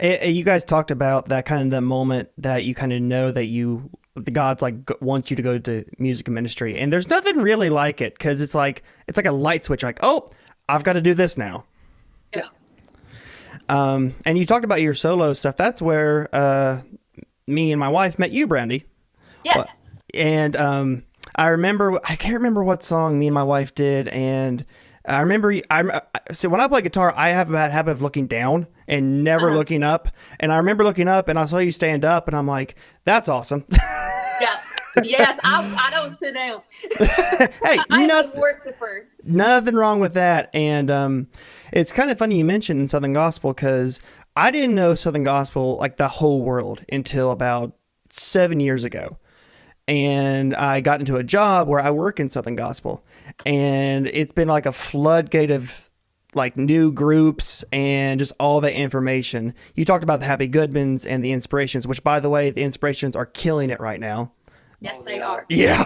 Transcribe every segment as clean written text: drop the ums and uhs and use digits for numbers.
You guys talked about that kind of the moment that you kind of know that the God's like wants you to go to music ministry, and there's nothing really like it because it's like a light switch. Like, oh, I've got to do this now. Yeah. And you talked about your solo stuff. That's where me and my wife met you, Brandy. Well, Yes. and I can't remember what song me and my wife did, and I remember so when I play guitar, I have a bad habit of looking down and never Uh-huh. looking up. And I remember looking up, and I saw you stand up, and I'm like, "That's awesome." Yeah. Yes, I don't sit down. Hey, I am a nothing, worshiper. nothing wrong with that. And it's kind of funny you mentioned Southern Gospel because I didn't know Southern Gospel like the whole world until about 7 years ago. And I got into a job where I work in Southern Gospel, and it's been like a floodgate of like new groups and just all the information. You talked about the Happy Goodmans and the Inspirations, which by the way, the Inspirations are killing it right now. Yes, Oh, they they are. are. Yeah.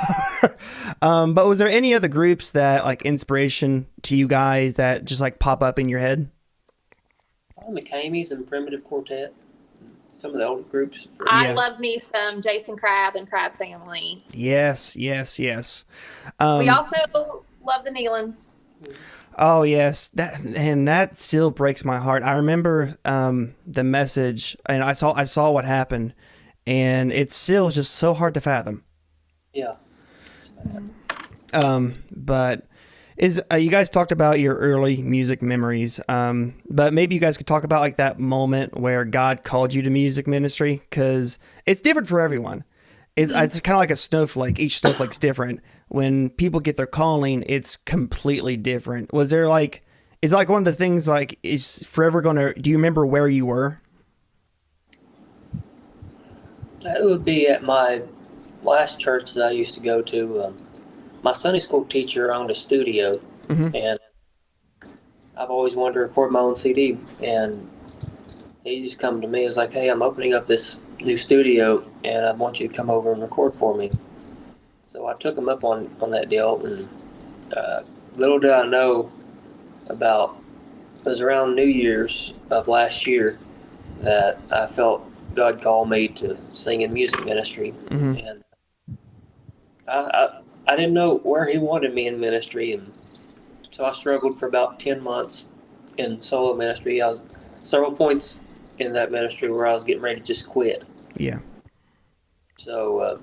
But was there any other groups that like inspiration to you guys that just like pop up in your head? McCamey's and Primitive Quartet. Some of the old groups. I Yeah. love me some Jason Crab and Crab Family. Yes, yes, yes. We Um, also love the Nealons. Oh yes, that still breaks my heart. I remember the message, and I saw what happened, and it's still just so hard to fathom. Yeah. It's bad. But is you guys talked about your early music memories, but maybe you guys could talk about like that moment where God called you to music ministry because it's different for everyone. It's kind of like a snowflake. Each snowflake's different. When people get their calling, it's completely different. Was there like, is it like one of the things like is forever gonna? Do you remember where you were? That would be at my last church that I used to go to. My Sunday school teacher owned a studio, Hmm. and I've always wanted to record my own CD. And he just come to me. It was like, "Hey, I'm opening up this new studio, and I want you to come over and record for me." So I took him up on that deal, and little did I know about it was around New Year's of last year that I felt God call me to sing in music ministry, Hmm. and I didn't know where He wanted me in ministry, and so I struggled for about 10 months in solo ministry. I was several points in that ministry where I was getting ready to just quit. Yeah. So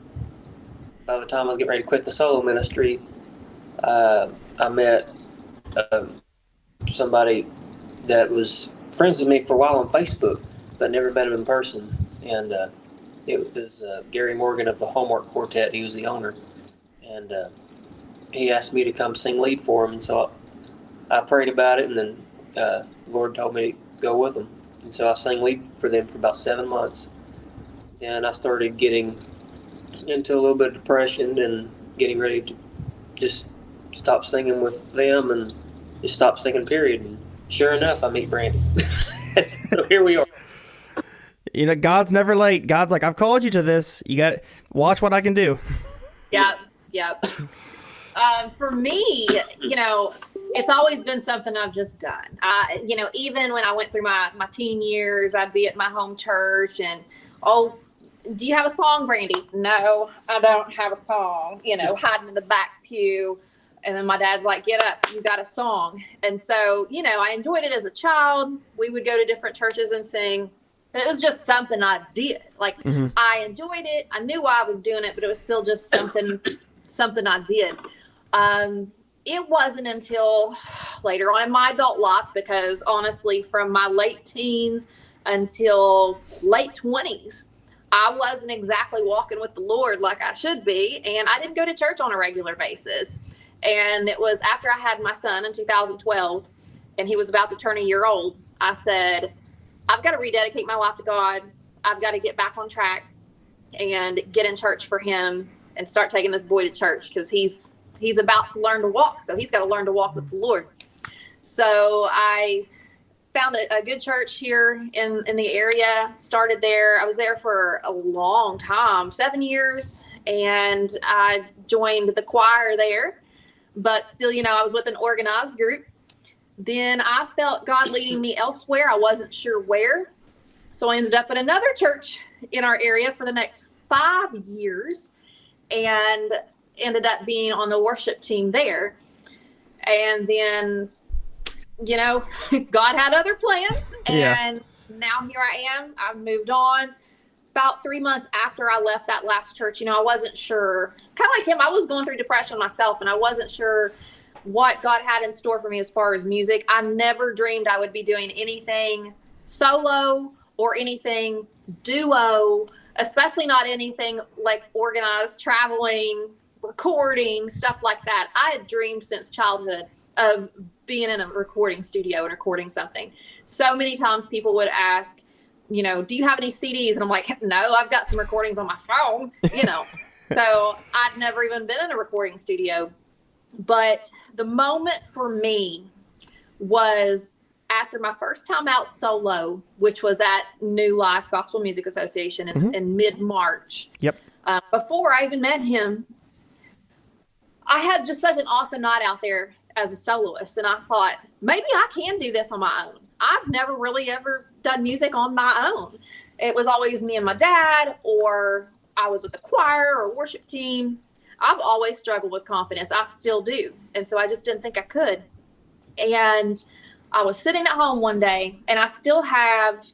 by the time I was getting ready to quit the solo ministry, I met uh, somebody that was friends with me for a while on Facebook, but never met him in person. And it was Gary Morgan of the Hallmark Quartet. He was the owner, and he asked me to come sing lead for him. And so I prayed about it, and then the Lord told me to go with him. And so I sang lead for them for about 7 months. And I started getting into a little bit of depression and getting ready to just stop singing with them and just stop singing, period. And sure enough, I meet Brandy. So here we are. You know, God's never late. God's like, I've called you to this. You got watch what I can do. Yep, yep. For me, it's always been something I've just done. Even when I went through my teen years, I'd be at my home church and, oh, do you have a song, Brandy? No, I don't have a song, hiding in the back pew. And then my dad's like, get up, you got a song. And so, I enjoyed it as a child. We would go to different churches and sing. But it was just something I did. Like, Hmm. I enjoyed it. I knew why I was doing it, but it was still just something I did. It wasn't until later on in my adult life, because honestly, from my late teens until late 20s, I wasn't exactly walking with the Lord like I should be, and I didn't go to church on a regular basis. And it was after I had my son in 2012, and he was about to turn a year old, I said, I've got to rededicate my life to God. I've got to get back on track and get in church for him and start taking this boy to church, because he's about to learn to walk. So he's got to learn to walk with the Lord. So I found a good church here in the area, started there. I was there for a long time, 7 years, and I joined the choir there. But still, I was with an organized group. Then I felt God leading me elsewhere. I wasn't sure where. So I ended up at another church in our area for the next 5 years and ended up being on the worship team there. And then, God had other plans. And now here I am. I've moved on. About 3 months after I left that last church, I wasn't sure, kind of like him, I was going through depression myself, and I wasn't sure what God had in store for me as far as music. I never dreamed I would be doing anything solo or anything duo, especially not anything like organized, traveling, recording, stuff like that. I had dreamed since childhood of being in a recording studio and recording something. So many times people would ask, do you have any CDs? And I'm like, no, I've got some recordings on my phone, So I'd never even been in a recording studio. But the moment for me was after my first time out solo, which was at New Life Gospel Music Association in mid-March. Yep. Before I even met him, I had just such an awesome night out there as a soloist. And I thought, maybe I can do this on my own. I've never really ever done music on my own. It was always me and my dad, or I was with the choir or worship team. I've always struggled with confidence. I still do. And so I just didn't think I could. And I was sitting at home one day, and I still have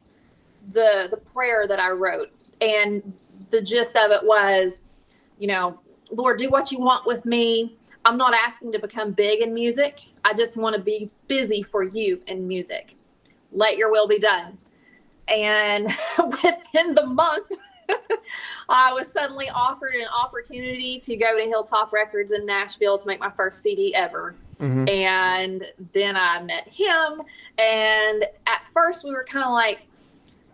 the prayer that I wrote. And the gist of it was, Lord, do what you want with me. I'm not asking to become big in music. I just want to be busy for you in music. Let your will be done. And within the month, I was suddenly offered an opportunity to go to Hilltop Records in Nashville to make my first CD ever. And then I met him. And at first we were kind of like,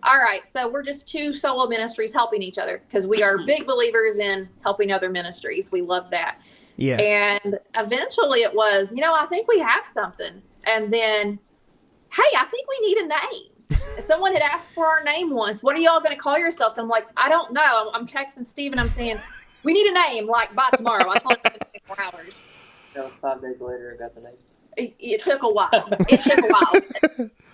all right, so we're just two solo ministries helping each other, because we are big believers in helping other ministries. We love that. Yeah. And eventually it was, I think we have something. And then, hey, I think we need a name. Someone had asked for our name once. What are y'all going to call yourselves? I'm like, I don't know. I'm texting Steve and I'm saying, we need a name, like, by tomorrow. I told him in 24 hours. That was 5 days later, I got the name. It took a while.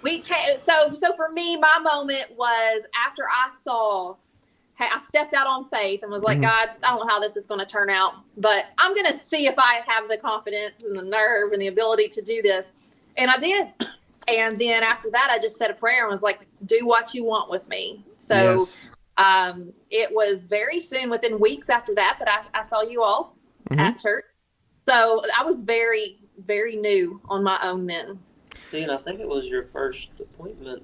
We can't. So for me, my moment was after I saw, hey, I stepped out on faith and was like, God, I don't know how this is going to turn out, but I'm going to see if I have the confidence and the nerve and the ability to do this. And I did. And then after that, I just said a prayer and was like, do what you want with me. So it was very soon, within weeks after that I saw you all at church. So I was very, very new on my own then. See, and I think it was your first appointment.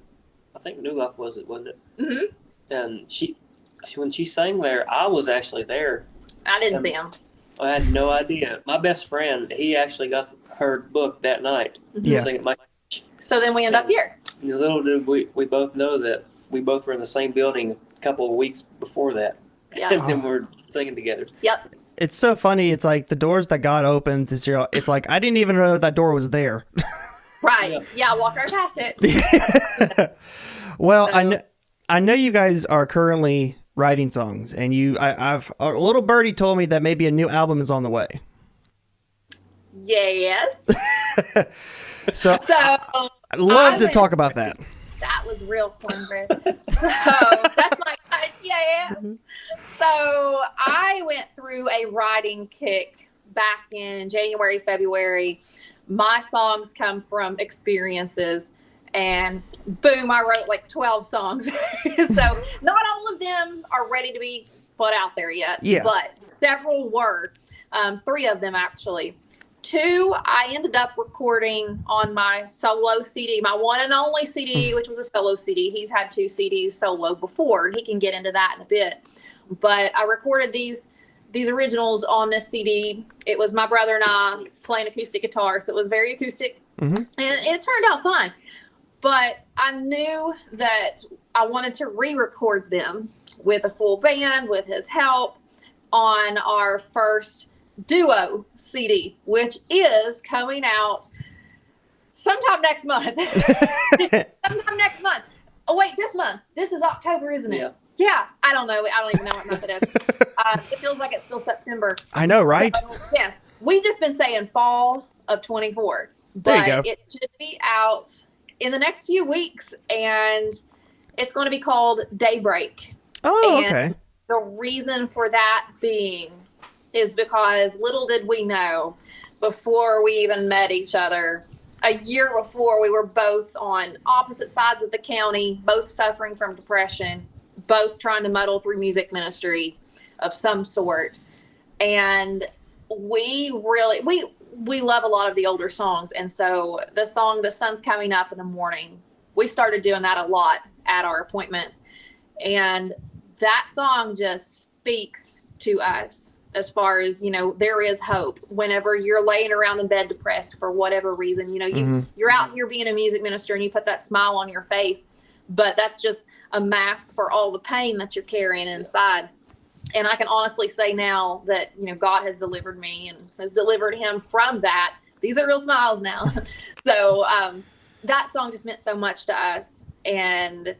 I think New Life was it, wasn't it? And when she sang there, I was actually there. I didn't see him. I had no idea. My best friend, he actually got her book that night. Sing at my church. So then we end up here. And little did we both know that we both were in the same building a couple of weeks before that. Yeah. And then we're singing together. Yep. It's so funny. It's like the doors that God opens. It's like I didn't even know that door was there. Right. Yeah. Walk right past it. Well, I know you guys are currently writing songs, and I've a little birdie told me that maybe a new album is on the way. Yes. So I'd love to talk about that. That was real cornbread. So that's my yes. So I went through a writing kick back in January, February. My songs come from experiences, and boom, I wrote like 12 songs. So not all of them are ready to be put out there yet, but several were, 3 of them actually. 2, I ended up recording on my solo CD, my one and only CD, which was a solo CD. He's had 2 CDs solo before, and he can get into that in a bit. But I recorded these originals on this CD. It was my brother and I playing acoustic guitar, so it was very acoustic, and it turned out fine. But I knew that I wanted to re-record them with a full band, with his help, on our first duo CD, which is coming out sometime next month. Sometime next month. Oh wait, this month. This is October, isn't it? Yeah. I don't know. I don't even know what month it is. It feels like it's still September. I know, right? So, yes. We've just been saying fall of 24. There you go. But it should be out in the next few weeks. And It's going to be called Daybreak. Oh, And okay. the reason for that being is because little did we know before we even met each other, a year before, we were both on opposite sides of the county, both suffering from depression, both trying to muddle through music ministry of some sort. And we love a lot of the older songs. And so the song The Sun's Coming Up in the Morning, we started doing that a lot at our appointments. And that song just speaks to us as far as, there is hope whenever you're laying around in bed depressed for whatever reason. You're out here being a music minister and you put that smile on your face, but that's just a mask for all the pain that you're carrying inside. And I can honestly say now that, God has delivered me and has delivered him from that. These are real smiles now. So that song just meant so much to us. And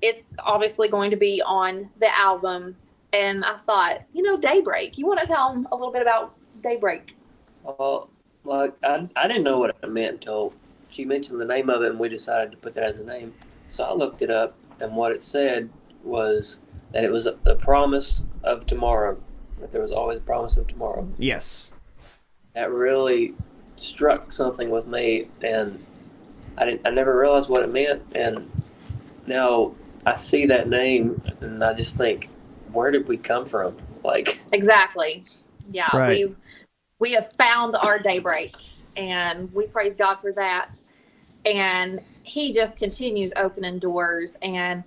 it's obviously going to be on the album. And I thought, Daybreak. You want to tell them a little bit about Daybreak? Well, I didn't know what it meant until she mentioned the name of it, and we decided to put that as a name. So I looked it up, and what it said was that it was the promise of tomorrow, that there was always a promise of tomorrow. Yes. That really struck something with me, and I never realized what it meant, and now I see that name, and I just think, where did we come from? Exactly. Yeah. Right. We have found our daybreak, and we praise God for that. And he just continues opening doors, and,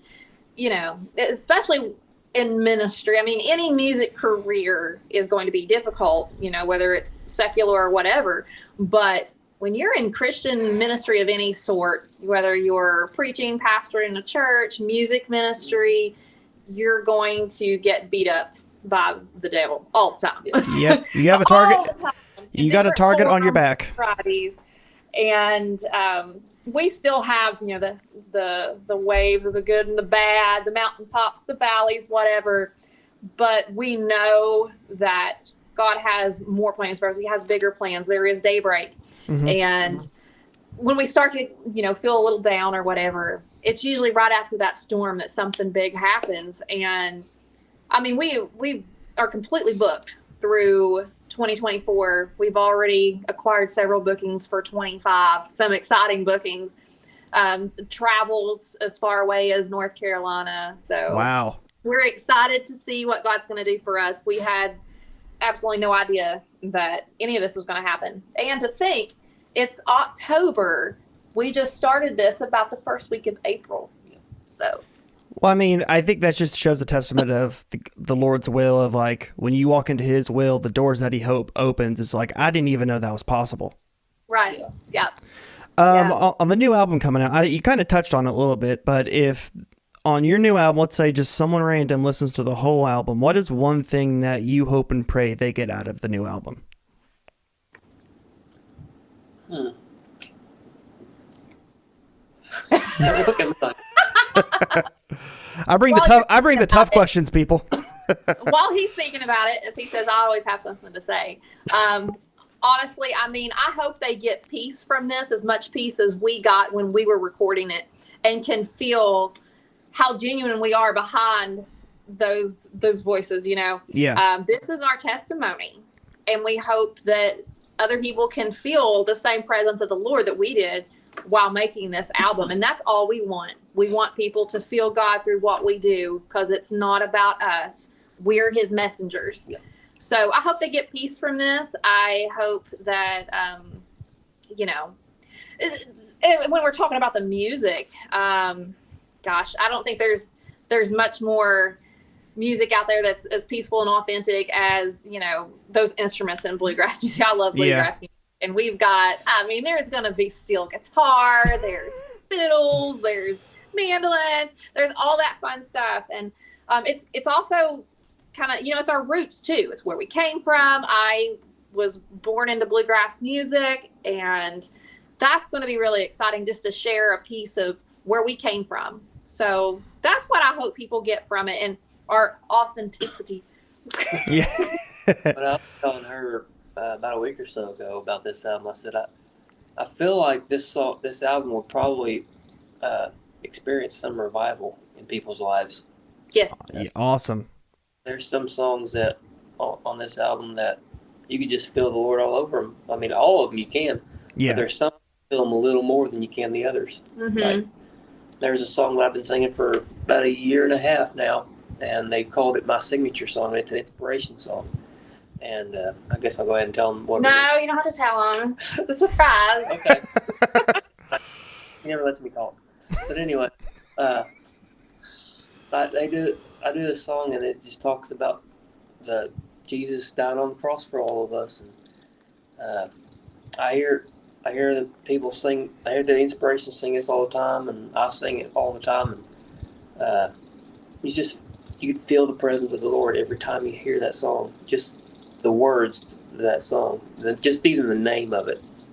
especially in ministry. I mean, any music career is going to be difficult, whether it's secular or whatever. But when you're in Christian ministry of any sort, whether you're preaching, pastoring in a church, music ministry, you're going to get beat up by the devil all the time. Yep. You have a target. You got a target on your back. Fridays. And we still have, the waves of the good and the bad, the mountaintops, the valleys, whatever. But we know that God has more plans for us. He has bigger plans. There is daybreak. Mm-hmm. And when we start to, feel a little down or whatever, it's usually right after that storm that something big happens. And I mean, we are completely booked through 2024. We've already acquired several bookings for 25, some exciting bookings, travels as far away as North Carolina. So wow, we're excited to see what God's going to do for us. We had absolutely no idea that any of this was going to happen. And to think it's October, we just started this about the first week of April. So. Well, I mean, I think that just shows a testament of the Lord's will of when you walk into his will, the doors that he opens, it's I didn't even know that was possible. Right. Yeah. On the new album coming out, you kind of touched on it a little bit, but if on your new album, let's say just someone random listens to the whole album, what is one thing that you hope and pray they get out of the new album? I bring the tough questions, people. While he's thinking about it, as he says, I always have something to say. Honestly, I mean, I hope they get peace from this, as much peace as we got when we were recording it, and can feel how genuine we are behind those voices, Yeah. This is our testimony, and we hope that other people can feel the same presence of the Lord that we did while making this album. And that's all we want. We want people to feel God through what we do, because it's not about us. We're his messengers. Yeah. So I hope they get peace from this. I hope that, when we're talking about the music, gosh, I don't think there's much more music out there that's as peaceful and authentic as, those instruments in bluegrass music. I love bluegrass music. And we've got, there's going to be steel guitar, there's fiddles, there's mandolins, there's all that fun stuff. And it's also kind of, it's our roots too. It's where we came from. I was born into bluegrass music, and that's going to be really exciting just to share a piece of where we came from. So that's what I hope people get from it, and our authenticity. Yeah. When I was telling her about a week or so ago about this album, I said I feel like this album will probably experience some revival in people's lives. Yes. Yeah, awesome. There's some songs that on this album that you could just feel the Lord all over them. I mean, all of them you can, but Yeah. there's some you feel them a little more than you can the others. Mm-hmm. Like, there's a song that I've been singing for about a year and a half now, and they called it my signature song. It's an inspiration song, and I guess I'll go ahead and tell them what. No, you don't have to tell them. It's a surprise. Okay. He never lets me call it. But anyway, I do this song, and it just talks about the Jesus dying on the cross for all of us, and I hear the people sing. I hear the inspiration sing this all the time, and I sing it all the time. And you can feel the presence of the Lord every time you hear that song. Just the words to that song, just even the name of it.